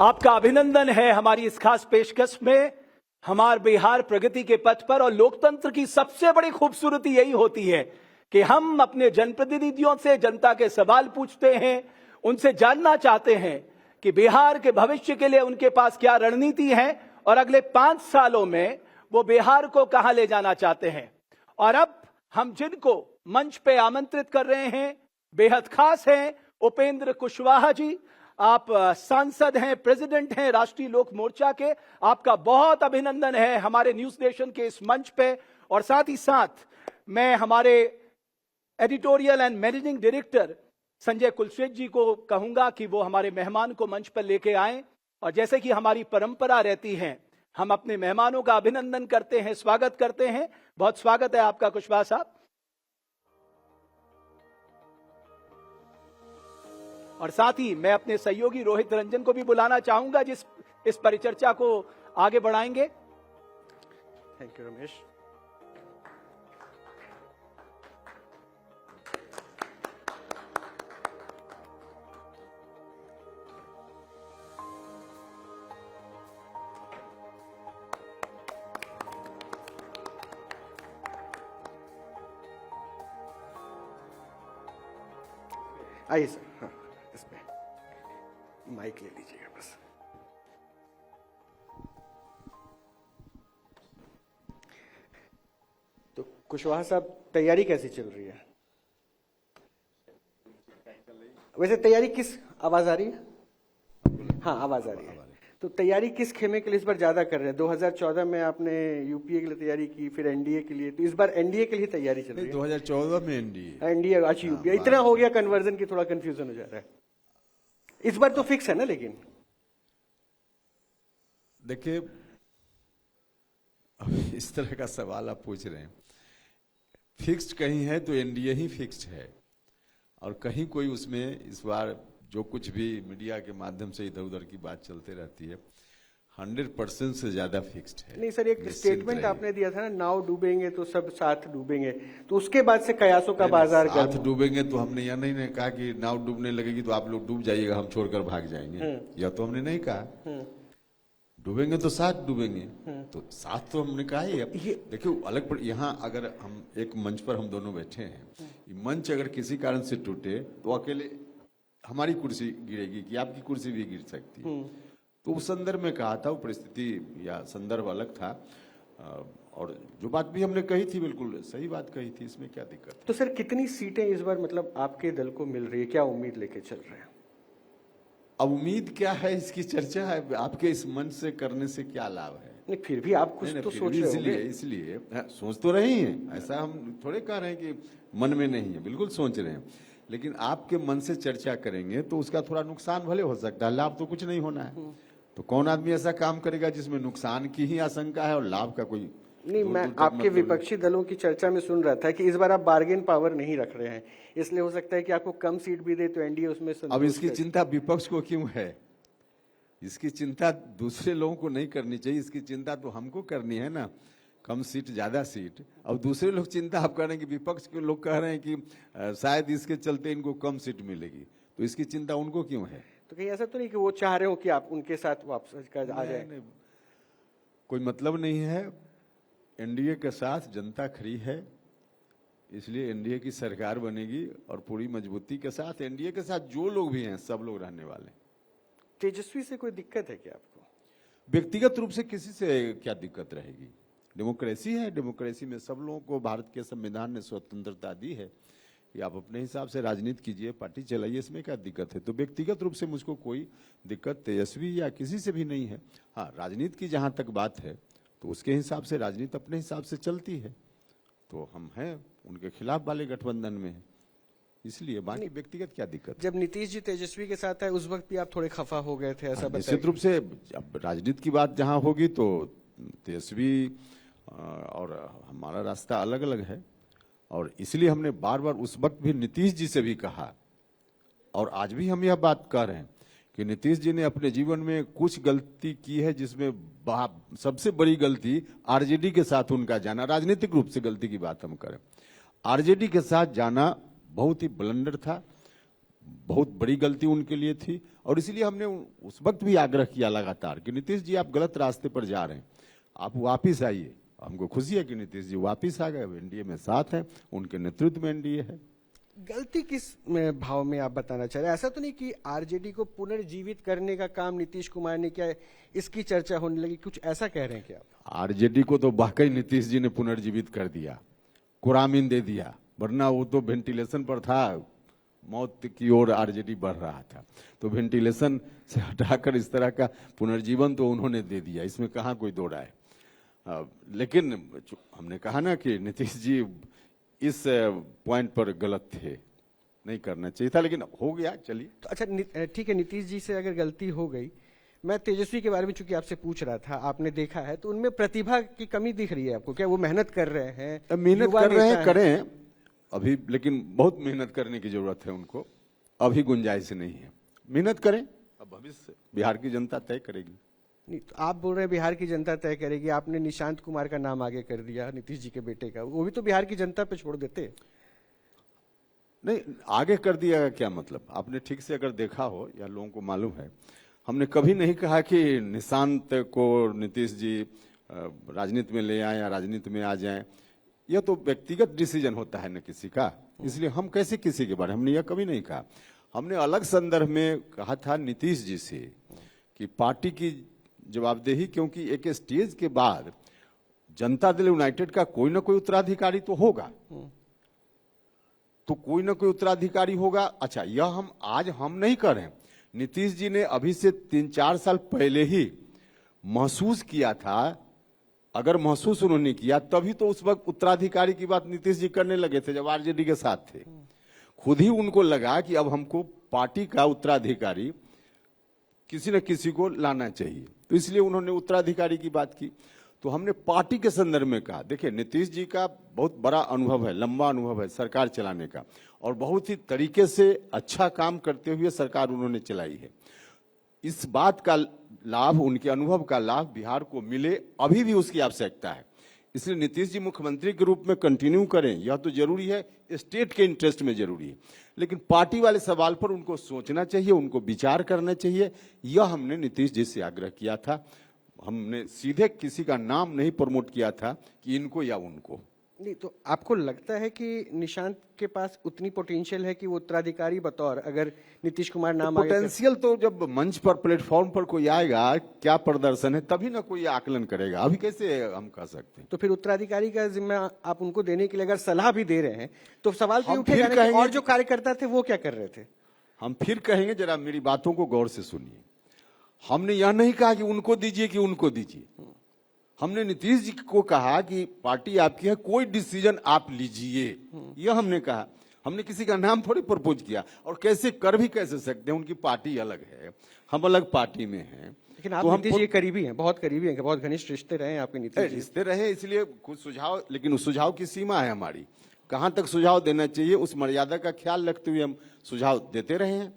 आपका अभिनंदन है हमारी इस खास पेशकश में। हमारे बिहार प्रगति के पथ पर, और लोकतंत्र की सबसे बड़ी खूबसूरती यही होती है कि हम अपने जनप्रतिनिधियों से जनता के सवाल पूछते हैं, उनसे जानना चाहते हैं कि बिहार के भविष्य के लिए उनके पास क्या रणनीति है और अगले 5 सालों में वो बिहार को कहां ले जाना चाहते हैं। और अब हम जिनको मंच पे आमंत्रित कर रहे हैं बेहद खास हैं। उपेंद्र कुशवाहा जी, आप सांसद हैं, प्रेसिडेंट हैं राष्ट्रीय लोक मोर्चा के। आपका बहुत अभिनंदन है हमारे न्यूज नेशन के इस मंच पे। और साथ ही साथ मैं हमारे editorial and managing director Sanjay Kulshreshtha ji को कहूंगा कि वो हमारे मेहमान को मंच पर लेके आएं। और जैसे कि हमारी परंपरा रहती है, हम अपने मेहमानों का अभिनंदन करते हैं, स्वागत करते हैं। बहुत स्वागत है आपका कुशवाहा साहब। और साथ ही मैं अपने सहयोगी रोहित रंजन को भी बुलाना चाहूंगा, जिस इस परिचर्चा को आगे बढ़ाएंगे। Thank you Ramesh. आइए सर, हाँ, इसमें माइक ले लीजिएगा बस। तो कुशवाहा साहब, तैयारी कैसी चल रही है? वैसे तैयारी किस, आवाज आ रही है? हाँ, आवाज आ रही है। तो तैयारी किस खेमे के लिए इस बार ज्यादा कर रहे हैं? 2014 में आपने यूपीए के लिए तैयारी की, फिर एनडीए के लिए, तो इस बार एनडीए के लिए तैयारी चल रही है? 2014 में एनडीए, अच्छा यूपीए। इतना हो गया कन्वर्जन की थोड़ा कंफ्यूजन हो जा रहा है। इस बार तो फिक्स है ना? लेकिन देखिए, इस तरह का सवाल आप पूछ रहे हैं। फिक्स्ड कहीं है तो एनडीए ही फिक्स्ड है, और कहीं कोई उसमें इस बार जो कुछ भी मीडिया के माध्यम से इधर उधर की बात चलते रहती है, 100% से ज्यादा फिक्स्ड है। नहीं सर, एक स्टेटमेंट आपने दिया था ना, नाव डूबेंगे तो सब साथ डूबेंगे, तो उसके बाद से कयासों का बाजार साथ डूबेंगे तो हमने यह नहीं कहा कि नाव डूबने लगेगी तो आप लोग डूब जाइएगा, हम छोड़कर भाग जाएंगे, यह तो हमने नहीं कहा। डूबेंगे तो साथ डूबेंगे, तो साथ तो हमने कहा ही। देखिए, अलग यहाँ अगर हम एक मंच पर हम दोनों बैठे हैं, मंच अगर किसी कारण से टूटे तो अकेले हमारी कुर्सी गिरेगी कि आपकी कुर्सी भी गिर सकती है। तो उस संदर्भ में कहा था, वो परिस्थिति या संदर्भ अलग था। और जो बात भी हमने कही थी बिल्कुल सही बात कही थी, इसमें क्या दिक्कत है? तो सर, कितनी सीटें इस बार मतलब आपके दल को मिल रही है? क्या उम्मीद लेके चल रहे हैं? अब उम्मीद क्या है, इसकी चर्चा है। आपके इस मंच से करने से क्या लाभ है? नहीं, फिर भी आप कुछ तो सोच रहे होंगे। इसलिए सोच तो रही हैं, ऐसा हम थोड़े कह रहे हैं कि मन में नहीं है, बिल्कुल सोच रहे हैं। लेकिन आपके मन से चर्चा करेंगे तो उसका थोड़ा नुकसान भले हो सकता है, लाभ तो कुछ नहीं होना है। तो कौन आदमी ऐसा काम करेगा जिसमें नुकसान की ही आशंका है और लाभ का कोई नहीं? मैं आपके विपक्षी दलों की चर्चा में सुन रहा था कि इस बार आप बार्गेन पावर नहीं रख रहे हैं, इसलिए हो सकता है कि आपको कम सीट भी दे तो एनडीए उसमें। अब इसकी चिंता विपक्ष को क्यों है? इसकी चिंता दूसरे लोगों को नहीं करनी चाहिए, इसकी चिंता तो हमको करनी है ना, कम सीट ज्यादा सीट। अब दूसरे लोग चिंता आप कर रहे हैं कि विपक्ष के लोग कह रहे हैं कि शायद इसके चलते इनको कम सीट मिलेगी, तो इसकी चिंता उनको क्यों है? तो कहीं ऐसा तो नहीं कि वो चाह रहे हो कि आप उनके साथ वापस आ जाए? कोई मतलब नहीं है। एनडीए के साथ जनता खड़ी है, इसलिए एनडीए की सरकार बनेगी और पूरी मजबूती के साथ। एनडीए के साथ जो लोग भी हैं सब लोग रहने वाले। तेजस्वी से कोई दिक्कत है क्या आपको? व्यक्तिगत रूप से किसी से क्या दिक्कत रहेगी? डेमोक्रेसी है, डेमोक्रेसी में सब लोगों को भारत के संविधान ने स्वतंत्रता दी है कि आप अपने हिसाब से राजनीति कीजिए, पार्टी चलाइए, इसमें क्या दिक्कत है? तो व्यक्तिगत रूप से मुझको कोई दिक्कत तेजस्वी या किसी से भी नहीं है। हाँ, राजनीति की जहाँ तक बात है तो उसके हिसाब से राजनीति अपने हिसाब से चलती है, तो हम हैं उनके खिलाफ वाले गठबंधन में है, इसलिए बाकी व्यक्तिगत क्या दिक्कत? जब नीतीश जी तेजस्वी के साथ आए उस वक्त भी आप थोड़े खफा हो गए थे, ऐसा? निश्चित रूप से अब राजनीति की बात जहाँ होगी तो तेजस्वी और हमारा रास्ता अलग अलग है, और इसलिए हमने बार बार उस वक्त भी नीतीश जी से भी कहा, और आज भी हम यह बात कर रहे हैं कि नीतीश जी ने अपने जीवन में कुछ गलती की है, जिसमें सबसे बड़ी गलती आरजेडी के साथ उनका जाना। राजनीतिक रूप से गलती की बात हम करें, आरजेडी के साथ जाना बहुत ही ब्लंडर था। बहुत बड़ी गलती उनके लिए थी और इसीलिए हमने उस वक्त भी आग्रह किया लगातार कि नीतीश जी आप गलत रास्ते पर जा रहे हैं, आप वापिस आइए। हमको खुशी है कि नीतीश जी वापिस आ गए, एनडीए में साथ हैं, उनके नेतृत्व में एनडीए है। गलती किस भाव में आप बताना चाह रहे हैं? ऐसा तो नहीं कि आरजेडी को पुनर्जीवित करने का काम नीतीश कुमार ने किया है, इसकी चर्चा होने लगी, कुछ ऐसा कह रहे हैं क्या आप? आरजेडी को तो वाकई नीतीश जी ने पुनर्जीवित कर दिया, कुरामीन दे दिया, वरना वो तो वेंटिलेशन पर था, मौत की ओर आरजेडी बढ़ रहा था। तो वेंटिलेशन से हटाकर इस तरह का पुनर्जीवन तो उन्होंने दे दिया, इसमें कहाँ कोई दो राय। लेकिन हमने कहा ना कि नीतीश जी इस पॉइंट पर गलत थे, नहीं करना चाहिए था, लेकिन हो गया, चलिए। तो अच्छा ठीक है, नीतीश जी से अगर गलती हो गई, मैं तेजस्वी के बारे में चूंकि आपसे पूछ रहा था, आपने देखा है तो उनमें प्रतिभा की कमी दिख रही है आपको? क्या वो मेहनत कर रहे हैं? मेहनत युवा कर रहे नेता हैं, करें अभी, लेकिन बहुत मेहनत करने की जरूरत है उनको, अभी गुंजाइश नहीं है। मेहनत करें, अब भविष्य बिहार की जनता तय करेगी। नहीं, तो आप बोल रहे हैं बिहार की जनता तय करेगी, आपने निशांत कुमार का नाम आगे कर दिया, नीतीश जी के बेटे का, वो भी तो बिहार की जनता पे छोड़ देते। नहीं, आगे कर दिया का क्या मतलब? आपने ठीक से अगर देखा हो या लोगों को मालूम है, हमने कभी नहीं कहा कि निशांत को नीतीश जी राजनीति में ले आए या राजनीति में आ जाएं। यह तो व्यक्तिगत डिसीजन होता है न किसी का, इसलिए हम कैसे किसी के बारे में, हमने यह कभी नहीं कहा। हमने अलग संदर्भ में कहा था नीतीश जी से कि पार्टी की जवाबदेही, क्योंकि एक स्टेज के बाद जनता दल यूनाइटेड का कोई ना कोई उत्तराधिकारी तो होगा, तो कोई ना कोई उत्तराधिकारी होगा। अच्छा, यह हम नहीं कर रहे हैं, नीतीश जी ने अभी से 3-4 साल पहले ही महसूस किया था। अगर महसूस उन्होंने किया तभी तो उस वक्त उत्तराधिकारी की बात नीतीश जी करने लगे थे जब आरजेडी के साथ थे। खुद ही उनको लगा कि अब हमको पार्टी का उत्तराधिकारी किसी न किसी को लाना चाहिए, तो इसलिए उन्होंने उत्तराधिकारी की बात की। तो हमने पार्टी के संदर्भ में कहा, देखिए नीतीश जी का बहुत बड़ा अनुभव है, लंबा अनुभव है सरकार चलाने का, और बहुत ही तरीके से अच्छा काम करते हुए सरकार उन्होंने चलाई है। इस बात का लाभ, उनके अनुभव का लाभ बिहार को मिले, अभी भी उसकी आवश्यकता है। इसलिए नीतीश जी मुख्यमंत्री के रूप में कंटिन्यू करें, यह तो जरूरी है, स्टेट के इंटरेस्ट में जरूरी है, लेकिन पार्टी वाले सवाल पर उनको सोचना चाहिए, उनको विचार करना चाहिए। यह हमने नीतीश जी से आग्रह किया था। हमने सीधे किसी का नाम नहीं प्रमोट किया था कि इनको या उनको। नहीं, तो आपको लगता है कि निशांत के पास उतनी पोटेंशियल है कि वो उत्तराधिकारी बतौर, अगर नीतीश कुमार नाम आगे पोटेंशियल तो जब मंच पर, प्लेटफॉर्म पर कोई आएगा, क्या प्रदर्शन है, तभी ना कोई आकलन करेगा। अभी कैसे हम कह सकते हैं? तो फिर उत्तराधिकारी का जिम्मा आप उनको देने के लिए अगर सलाह भी दे रहे हैं तो सवाल तो हम उठेगा फिर ना कि कहेंगे- और जो कार्यकर्ता थे वो क्या कर रहे थे? हम फिर कहेंगे, जरा मेरी बातों को गौर से सुनिए। हमने यह नहीं कहा कि उनको दीजिए कि उनको दीजिए। हमने नीतीश जी को कहा कि पार्टी आपकी है, कोई डिसीजन आप लीजिए, यह हमने कहा। हमने किसी का नाम थोड़ी प्रपोज किया, और कैसे कर भी कैसे सकते हैं, उनकी पार्टी अलग है, हम अलग पार्टी में हैं। लेकिन आप तो नीतीश जी करीबी हैं, बहुत करीबी हैं, बहुत घनिष्ठ रिश्ते रहे हैं आपके नीतीश जी। रिश्ते रहे, इसलिए कुछ सुझाव, लेकिन उस सुझाव की सीमा है हमारी, कहां तक सुझाव देना चाहिए, उस मर्यादा का ख्याल रखते हुए हम सुझाव देते रहे हैं।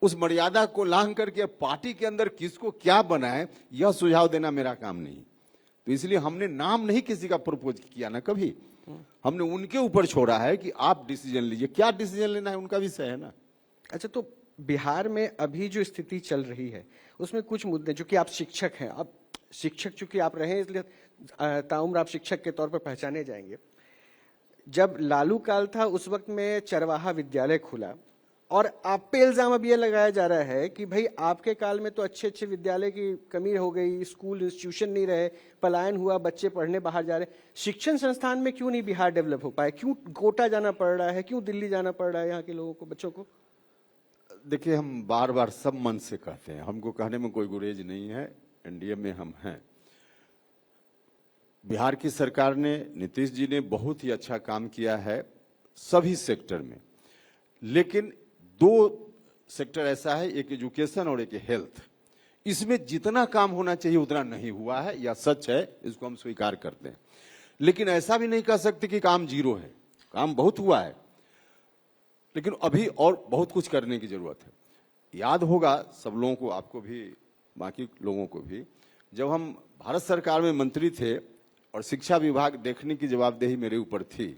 उस मर्यादा को लांघ करके पार्टी के अंदर किसको क्या बनाए, यह सुझाव देना मेरा काम नहीं। तो इसलिए हमने नाम नहीं किसी का प्रपोज किया ना कभी, हमने उनके ऊपर छोड़ा है कि आप डिसीजन लीजिए, क्या डिसीजन लेना है उनका विषय है ना। अच्छा, तो बिहार में अभी जो स्थिति चल रही है उसमें कुछ मुद्दे, चूंकि आप शिक्षक हैं, अब शिक्षक चूंकि आप रहे हैं इसलिए ताउम्र आप शिक्षक के तौर पर पहचाने जाएंगे। जब लालू काल था उस वक्त में चरवाहा विद्यालय खुला, और आप पे इल्जाम अब यह लगाया जा रहा है कि भाई आपके काल में तो अच्छे अच्छे विद्यालय की कमी हो गई, स्कूल इंस्टीट्यूशन नहीं रहे, पलायन हुआ, बच्चे पढ़ने बाहर जा रहे। शिक्षण संस्थान में क्यों नहीं बिहार डेवलप हो पाए? क्यों कोटा जाना पड़ रहा है, क्यों दिल्ली जाना पड़ रहा है यहाँ के लोगों को, बच्चों को? देखिए, हम बार बार सब मन से कहते हैं, हमको कहने में कोई गुरेज नहीं है, एनडीए में हम हैं। बिहार की सरकार ने, नीतीश जी ने बहुत ही अच्छा काम किया है सभी सेक्टर में, लेकिन 2 सेक्टर ऐसा है, एक एजुकेशन और एक हेल्थ। इसमें जितना काम होना चाहिए उतना नहीं हुआ है, यह सच है, इसको हम स्वीकार करते हैं। लेकिन ऐसा भी नहीं कह सकते कि काम जीरो है, काम बहुत हुआ है, लेकिन अभी और बहुत कुछ करने की जरूरत है। याद होगा सब लोगों को, आपको भी, बाकी लोगों को भी, जब हम भारत सरकार में मंत्री थे और शिक्षा विभाग देखने की जवाबदेही मेरे ऊपर थी,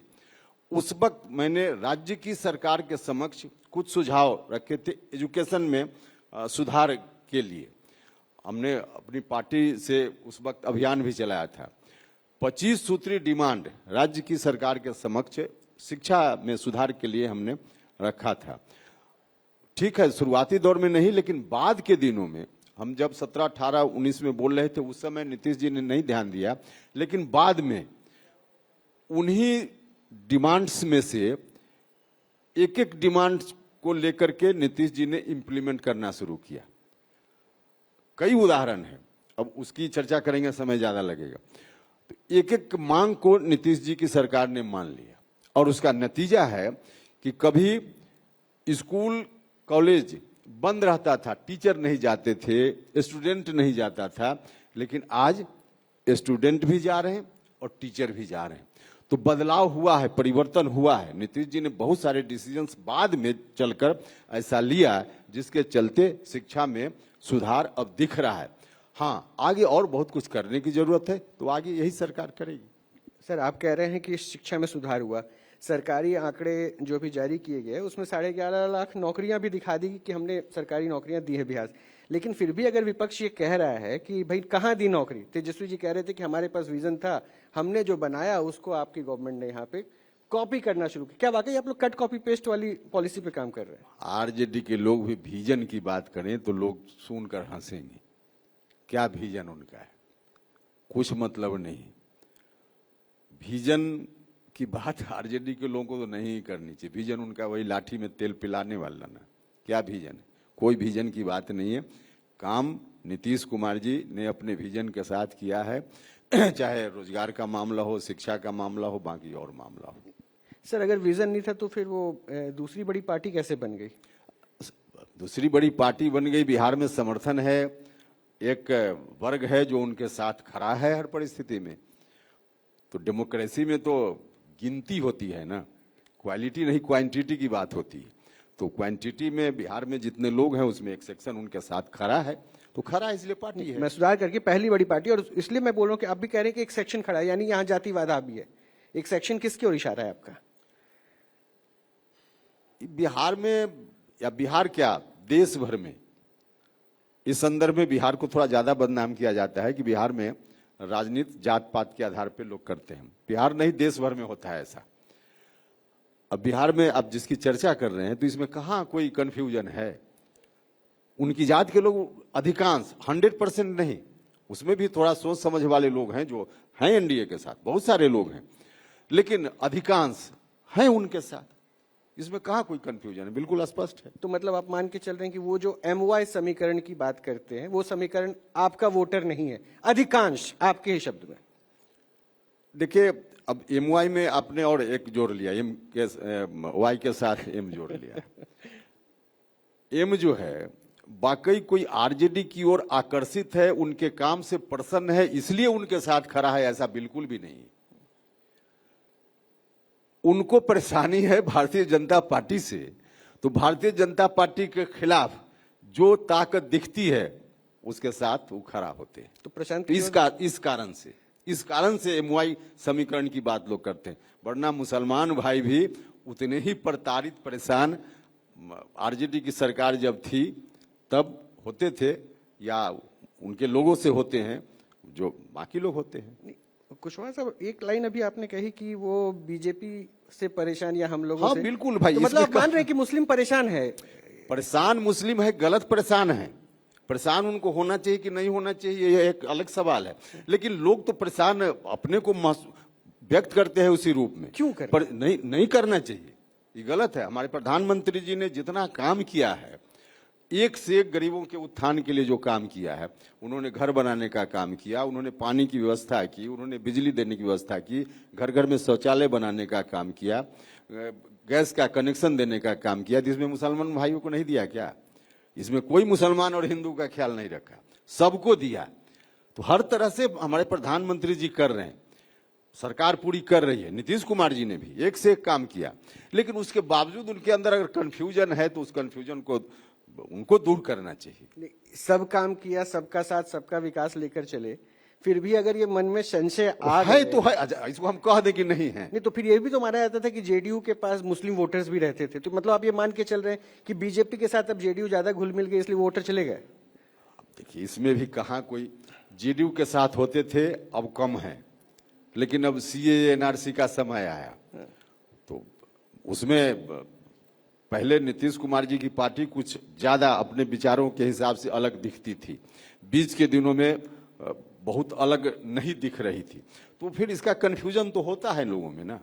उस वक्त मैंने राज्य की सरकार के समक्ष कुछ सुझाव रखे थे एजुकेशन में सुधार के लिए। हमने अपनी पार्टी से उस वक्त अभियान भी चलाया था। 25 सूत्री डिमांड राज्य की सरकार के समक्ष शिक्षा में सुधार के लिए हमने रखा था। ठीक है, शुरुआती दौर में नहीं, लेकिन बाद के दिनों में हम जब 17, 18, 19 में बोल रहे थे उस समय नीतीश जी ने नहीं ध्यान दिया, लेकिन बाद में उन्हीं डिमांड्स में से एक एक डिमांड्स को लेकर के नीतीश जी ने इंप्लीमेंट करना शुरू किया। कई उदाहरण हैं, अब उसकी चर्चा करेंगे, समय ज्यादा लगेगा। तो एक एक मांग को नीतीश जी की सरकार ने मान लिया और उसका नतीजा है कि कभी स्कूल कॉलेज बंद रहता था, टीचर नहीं जाते थे, स्टूडेंट नहीं जाता था, लेकिन आज स्टूडेंट भी जा रहे हैं और टीचर भी जा रहे हैं। तो बदलाव हुआ है, परिवर्तन हुआ है। नीतीश जी ने बहुत सारे डिसीजंस बाद में चलकर ऐसा लिया जिसके चलते शिक्षा में सुधार अब दिख रहा है। हाँ, आगे और बहुत कुछ करने की जरूरत है, तो आगे यही सरकार करेगी। सर, आप कह रहे हैं कि शिक्षा में सुधार हुआ। सरकारी आंकड़े जो भी जारी किए गए उसमें 11.5 लाख नौकरियां भी दिखा दी कि हमने सरकारी नौकरियां दी है बिहार से। लेकिन फिर भी अगर विपक्ष ये कह रहा है कि भाई कहाँ दी नौकरी, तेजस्वी जी कह रहे थे कि हमारे पास विजन था, हमने जो बनाया उसको आपकी गवर्नमेंट ने यहाँ पे कॉपी करना शुरू किया। क्या वाकई आप लोग कट कॉपी पेस्ट वाली पॉलिसी पे काम कर रहे हैं? आरजेडी के लोग भी विजन की बात करें तो लोग सुनकर हंसेंगे। क्या विजन उनका है? कुछ मतलब नहीं। विजन की बात आरजेडी के लोगों को तो नहीं करनी चाहिए। विजन उनका वही लाठी में तेल पिलाने वाला ना। क्या विजन है? कोई विजन की बात नहीं है। काम नीतीश कुमार जी ने अपने विजन के साथ किया है, चाहे रोजगार का मामला हो, शिक्षा का मामला हो, बाकी और मामला हो। सर, अगर विजन नहीं था तो फिर वो दूसरी बड़ी पार्टी कैसे बन गई? दूसरी बड़ी पार्टी बन गई, बिहार में समर्थन है, एक वर्ग है जो उनके साथ खड़ा है हर परिस्थिति में। तो डेमोक्रेसी में तो गिनती होती है ना, क्वालिटी नहीं क्वांटिटी की बात होती है। तो क्वांटिटी में बिहार में जितने लोग हैं उसमें एक सेक्शन उनके साथ खड़ा है, तो खड़ा है इसलिए पार्टी है। मैं सुधार करके पहली बड़ी पार्टी, और इसलिए मैं बोल रहा हूँ कि आप भी कह रहे हैं कि एक सेक्शन खड़ा है, यानी यहाँ जातिवाद आ भी है। एक सेक्शन किसकी ओर इशारा है आपका? बिहार में, या बिहार क्या देश भर में, इस संदर्भ में बिहार को थोड़ा ज्यादा बदनाम किया जाता है कि बिहार में राजनीति जात पात के आधार पर लोग करते हैं। बिहार नहीं, देश भर में होता है ऐसा। अब बिहार में आप जिसकी चर्चा कर रहे हैं तो इसमें कहाँ कोई कंफ्यूजन है? उनकी जात के लोग अधिकांश, 100% नहीं, उसमें भी थोड़ा सोच समझ वाले लोग हैं जो हैं एनडीए के साथ, बहुत सारे लोग हैं, लेकिन अधिकांश हैं उनके साथ। इसमें कहाँ कोई कंफ्यूजन है, बिल्कुल स्पष्ट है। तो मतलब आप मान के चल रहे हैं कि वो जो MY समीकरण की बात करते हैं वो समीकरण आपका वोटर नहीं है, अधिकांश आपके ही शब्द में। देखिए, अब MY में आपने और एक जोड़ लिया, Y के साथ M जोड़ लिया। M जो है वाकई कोई आरजेडी की ओर आकर्षित है, उनके काम से प्रसन्न है, इसलिए उनके साथ खड़ा है, ऐसा बिल्कुल भी नहीं। उनको परेशानी है भारतीय जनता पार्टी से, तो भारतीय जनता पार्टी के खिलाफ जो ताकत दिखती है उसके साथ वो खड़ा होते हैं। तो प्रशांत, इस कारण से MY समीकरण की बात लोग करते हैं, वरना मुसलमान भाई भी उतने ही प्रताड़ित परेशान आरजेडी की सरकार जब थी तब होते थे, या उनके लोगों से होते हैं जो बाकी लोग होते हैं। कुशवाहा साहब, एक लाइन अभी आपने कही कि वो बीजेपी से परेशान या हम लोगों हाँ, से। बिल्कुल भाई, तो मतलब आप मान रहे हैं कि मुस्लिम परेशान है? परेशान मुस्लिम है, गलत परेशान है। परेशान उनको होना चाहिए कि नहीं होना चाहिए, यह एक अलग सवाल है, लेकिन लोग तो परेशान अपने को व्यक्त करते हैं उसी रूप में। क्यों कर? पर नहीं करना चाहिए, ये गलत है। हमारे प्रधानमंत्री जी ने जितना काम किया है, एक से एक गरीबों के उत्थान के लिए जो काम किया है, उन्होंने घर बनाने का काम किया, उन्होंने पानी की व्यवस्था की, उन्होंने बिजली देने की व्यवस्था की, घर घर में शौचालय बनाने का काम किया, गैस का कनेक्शन देने का काम किया, जिसमें मुसलमान भाइयों को नहीं दिया क्या? इसमें कोई मुसलमान और हिंदू का ख्याल नहीं रखा, सबको दिया। तो हर तरह से हमारे प्रधानमंत्री जी कर रहे हैं, सरकार पूरी कर रही है। नीतीश कुमार जी ने भी एक से एक काम किया, लेकिन उसके बावजूद उनके अंदर अगर कंफ्यूजन है तो उस कंफ्यूजन को उनको दूर करना चाहिए। सब काम किया, सबका साथ सबका विकास लेकर चले, फिर भी अगर ये मन में संशय आ है गए- तो है, अच्छा, इसको हम कह दें कि नहीं है। नहीं तो फिर ये भी तो माना जाता था कि जेडीयू के पास मुस्लिम वोटर्स भी रहते थे, तो मतलब आप ये मान के चल रहे हैं कि बीजेपी के साथ अब जेडीयू ज्यादा घुल मिल गए इसलिए वोटर चले गए? देखिए, इसमें भी कहाँ कोई जेडीयू के साथ होते थे, अब कम है, लेकिन अब सीएए एनआरसी का समय आया तो उसमें पहले नीतीश कुमार जी की पार्टी कुछ ज्यादा अपने विचारों के हिसाब से अलग दिखती थी, बीच के दिनों में बहुत अलग नहीं दिख रही थी, तो फिर इसका कंफ्यूजन तो होता है लोगों में ना।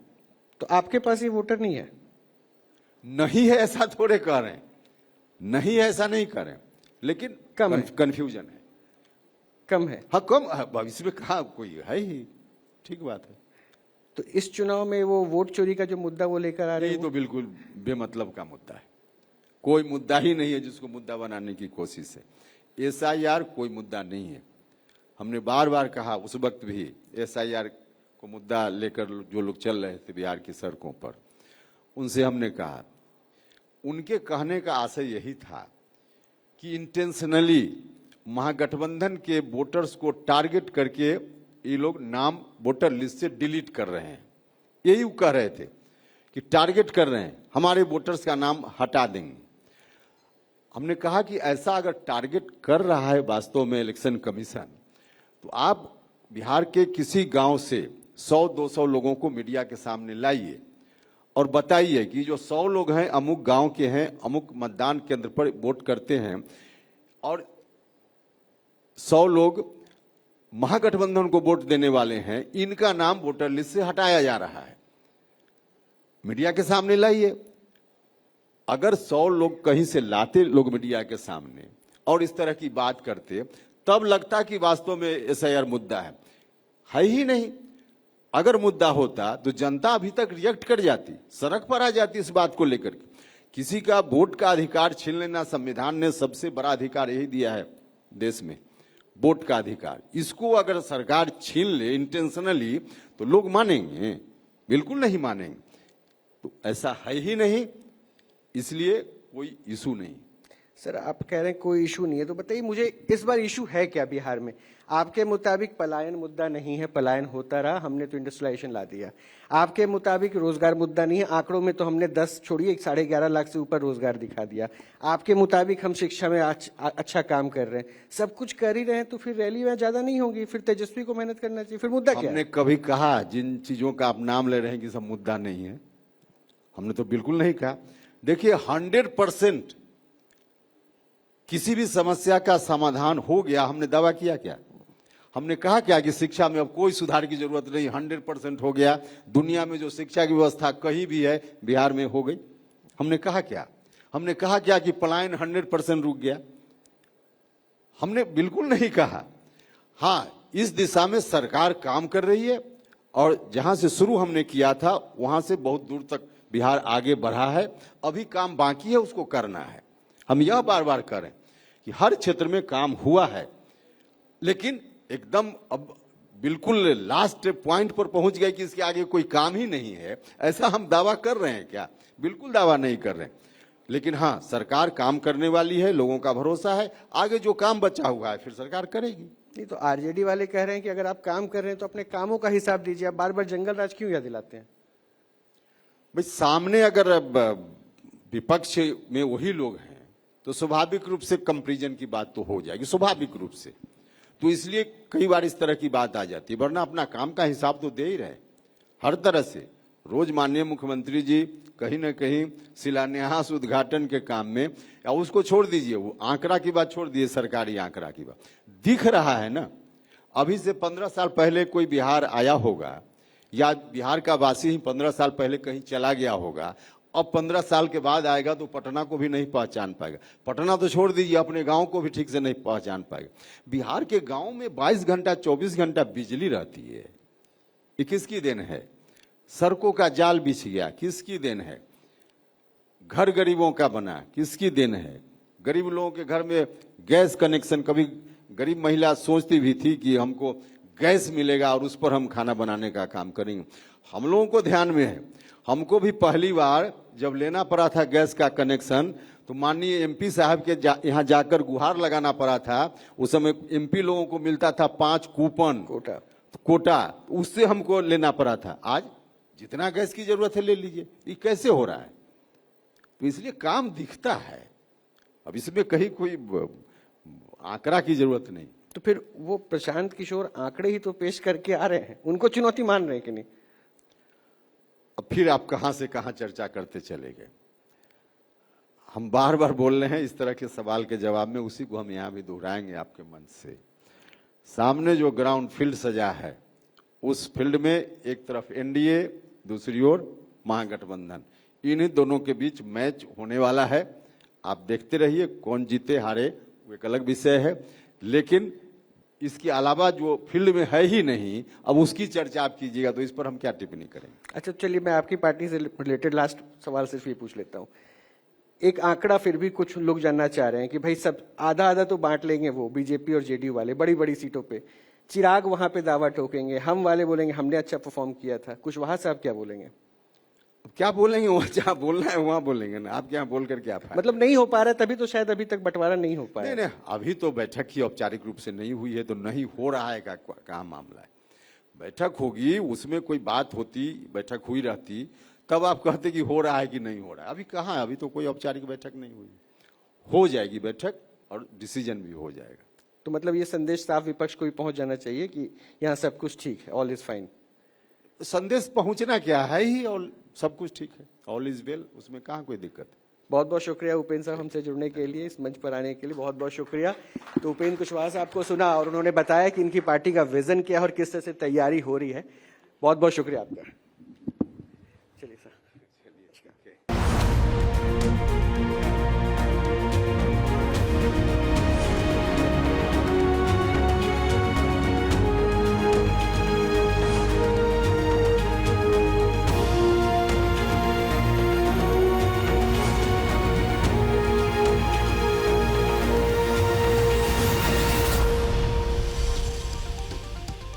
तो आपके पास ये वोटर नहीं है? नहीं है ऐसा थोड़े कह रहे हैं, नहीं है ऐसा नहीं कह रहे हैं, लेकिन कम है। कंफ्यूजन है, कम है। हाँ कम है, इसमें कहा कोई है ही, ठीक बात है। तो इस चुनाव में वो वोट चोरी का जो मुद्दा वो लेकर आ रहे ये हैं, तो बिल्कुल बेमतलब का मुद्दा है, कोई मुद्दा ही नहीं है जिसको मुद्दा बनाने की कोशिश है। एसआईआर कोई मुद्दा नहीं है, हमने बार बार कहा, उस वक्त भी एसआईआर को मुद्दा लेकर जो लोग चल रहे थे बिहार की सड़कों पर, उनसे हमने कहा, उनके कहने का आशय यही था कि इंटेंशनली महागठबंधन के वोटर्स को टारगेट करके ये लोग नाम वोटर लिस्ट से डिलीट कर रहे हैं, यही वो कह रहे थे कि टारगेट कर रहे हैं, हमारे वोटर्स का नाम हटा देंगे। हमने कहा कि ऐसा अगर टारगेट कर रहा है वास्तव में इलेक्शन कमीशन, तो आप बिहार के किसी गांव से 100-200 लोगों को मीडिया के सामने लाइए और बताइए कि जो 100 लोग हैं अमुक गांव के हैं, अमुक मतदान केंद्र पर वोट करते हैं, और 100 लोग महागठबंधन को वोट देने वाले हैं, इनका नाम वोटर लिस्ट से हटाया जा रहा है, मीडिया के सामने लाइए। अगर 100 लोग कहीं से लाते लोग मीडिया के सामने और इस तरह की बात करते, तब लगता कि वास्तव में एसआईआर मुद्दा है ही नहीं। अगर मुद्दा होता तो जनता अभी तक रिएक्ट कर जाती, सड़क पर आ जाती इस बात को लेकर के। किसी का वोट का अधिकार छीन लेना, संविधान ने सबसे बड़ा अधिकार यही दिया है देश में, वोट का अधिकार, इसको अगर सरकार छीन ले इंटेंशनली तो लोग मानेंगे? बिल्कुल नहीं मानेंगे। तो ऐसा है ही नहीं, इसलिए कोई इशू नहीं। सर आप कह रहे हैं कोई इशू नहीं है, तो बताइए मुझे इस बार इशू है क्या बिहार में? आपके मुताबिक पलायन मुद्दा नहीं है, पलायन होता रहा, हमने तो इंडस्ट्रियलाइजेशन ला दिया। आपके मुताबिक रोजगार मुद्दा नहीं है, आंकड़ों में तो हमने 10 छोड़िए 11.5 लाख से ऊपर रोजगार दिखा दिया। आपके मुताबिक हम शिक्षा में अच्छा काम कर रहे हैं, सब कुछ कर ही रहे हैं, तो फिर रैली में ज्यादा नहीं होगी, फिर तेजस्वी को मेहनत करना चाहिए, फिर मुद्दा क्या है? हमने कभी कहा जिन चीजों का आप नाम ले रहे हैं कि सब मुद्दा नहीं है? हमने तो बिल्कुल नहीं कहा। देखिए 100% किसी भी समस्या का समाधान हो गया, हमने दावा किया क्या? हमने कहा क्या कि शिक्षा में अब कोई सुधार की जरूरत नहीं, 100% हो गया, दुनिया में जो शिक्षा की व्यवस्था कहीं भी है बिहार में हो गई? हमने कहा क्या? हमने कहा क्या कि पलायन 100% रुक गया? हमने बिल्कुल नहीं कहा। हाँ, इस दिशा में सरकार काम कर रही है और जहां से शुरू हमने किया था वहां से बहुत दूर तक बिहार आगे बढ़ा है, अभी काम बाकी है, उसको करना है। हम यह बार बार करें कि हर क्षेत्र में काम हुआ है, लेकिन एकदम अब बिल्कुल लास्ट पॉइंट पर पहुंच गए कि इसके आगे कोई काम ही नहीं है, ऐसा हम दावा कर रहे हैं क्या? बिल्कुल दावा नहीं कर रहे हैं। लेकिन हाँ, सरकार काम करने वाली है, लोगों का भरोसा है, आगे जो काम बचा हुआ है फिर सरकार करेगी। नहीं तो आरजेडी वाले कह रहे हैं कि अगर आप काम कर रहे हैं तो अपने कामों का हिसाब दीजिए, आप बार बार जंगल राज क्यों याद दिलाते हैं? भाई सामने अगर विपक्ष में वही लोग हैं तो स्वाभाविक रूप से कंपैरिजन की बात तो हो जाएगी, स्वाभाविक रूप से। तो इसलिए कई बार इस तरह की बात आ जाती है, वरना अपना काम का हिसाब तो दे ही रहे हर तरह से। रोज माननीय मुख्यमंत्री जी कहीं ना कहीं शिलान्यास उद्घाटन के काम में, या उसको छोड़ दीजिए, वो आंकड़ा की बात छोड़ दीजिए, सरकारी आंकड़ा की बात दिख रहा है ना। अभी से 15 साल पहले कोई बिहार आया होगा या बिहार का वासी ही 15 साल पहले कहीं चला गया होगा, अब 15 साल के बाद आएगा तो पटना को भी नहीं पहचान पाएगा। पटना तो छोड़ दीजिए, अपने गांव को भी ठीक से नहीं पहचान पाएगा। बिहार के गांव में 22 घंटा 24 घंटा बिजली रहती है, ये किसकी देन है? सड़कों का जाल बिछ गया, किसकी देन है? घर गरीबों का बना, किसकी देन है? गरीब लोगों के घर में गैस कनेक्शन, कभी गरीब महिला सोचती भी थी कि हमको गैस मिलेगा और उस पर हम खाना बनाने का काम करेंगे। हम लोगों को ध्यान में है, हमको भी पहली बार जब लेना पड़ा था गैस का कनेक्शन तो माननीय एमपी साहब के यहाँ जाकर गुहार लगाना पड़ा था। उस समय एमपी लोगों को मिलता था 5 कूपन कोटा, उससे हमको लेना पड़ा था। आज जितना गैस की जरूरत है ले लीजिए। ये कैसे हो रहा है? तो इसलिए काम दिखता है। अब इसमें कहीं कोई आंकड़ा की जरूरत नहीं। तो फिर वो प्रशांत किशोर आंकड़े ही तो पेश करके आ रहे हैं, उनको चुनौती मान रहे हैं कि नहीं? अब फिर आप कहां से कहां चर्चा करते चले गए। हम बार बार बोल रहे हैं इस तरह के सवाल के जवाब में, उसी को हम यहां भी दोहराएंगे आपके मन से। सामने जो ग्राउंड फील्ड सजा है, उस फील्ड में एक तरफ एनडीए, दूसरी ओर महागठबंधन, इन दोनों के बीच मैच होने वाला है। आप देखते रहिए, कौन जीते हारे वो एक अलग विषय है, लेकिन इसके अलावा जो फील्ड में है ही नहीं, अब उसकी चर्चा आप कीजिएगा तो इस पर हम क्या टिप्पणी करेंगे। अच्छा चलिए, मैं आपकी पार्टी से रिलेटेड लास्ट सवाल सिर्फ ये पूछ लेता हूँ। एक आंकड़ा फिर भी कुछ लोग जानना चाह रहे हैं कि भाई सब आधा आधा तो बांट लेंगे, वो बीजेपी और जेडीयू वाले बड़ी बड़ी सीटों पे। चिराग वहां पे दावा ठोकेंगे, हम वाले बोलेंगे हमने अच्छा परफॉर्म किया था। कुशवाहा साहब क्या बोलेंगे? क्या बोलेंगे? वहां जहाँ बोलना है वहां बोलेंगे ना। आप क्या बोल करके आप मतलब नहीं हो पा रहा, तभी तो शायद अभी तक बंटवारा नहीं हो पाया। नहीं, अभी तो बैठक ही औपचारिक रूप से नहीं हुई है, तो नहीं हो रहा है क्या मामला है। बैठक होगी, उसमें कोई बात होती, बैठक हुई रहती, तब आप कहते कि हो रहा है कि नहीं हो रहा है। अभी कहाँ है? अभी तो कोई औपचारिक बैठक नहीं हुई। हो जाएगी बैठक और डिसीजन भी हो जाएगा। तो मतलब ये संदेश साफ विपक्ष को भी पहुंच जाना चाहिए कि यहाँ सब कुछ ठीक है, ऑल इज फाइन। संदेश पहुंचना क्या है ही, और सब कुछ ठीक है, ऑल इज वेल, उसमें कहाँ कोई दिक्कत है। बहुत बहुत शुक्रिया उपेंद्र साहब हमसे जुड़ने के लिए, इस मंच पर आने के लिए बहुत बहुत शुक्रिया। तो उपेंद्र कुशवाहा साहब को सुना और उन्होंने बताया कि इनकी पार्टी का विजन क्या है और किस तरह से तैयारी हो रही है। बहुत बहुत शुक्रिया आपका।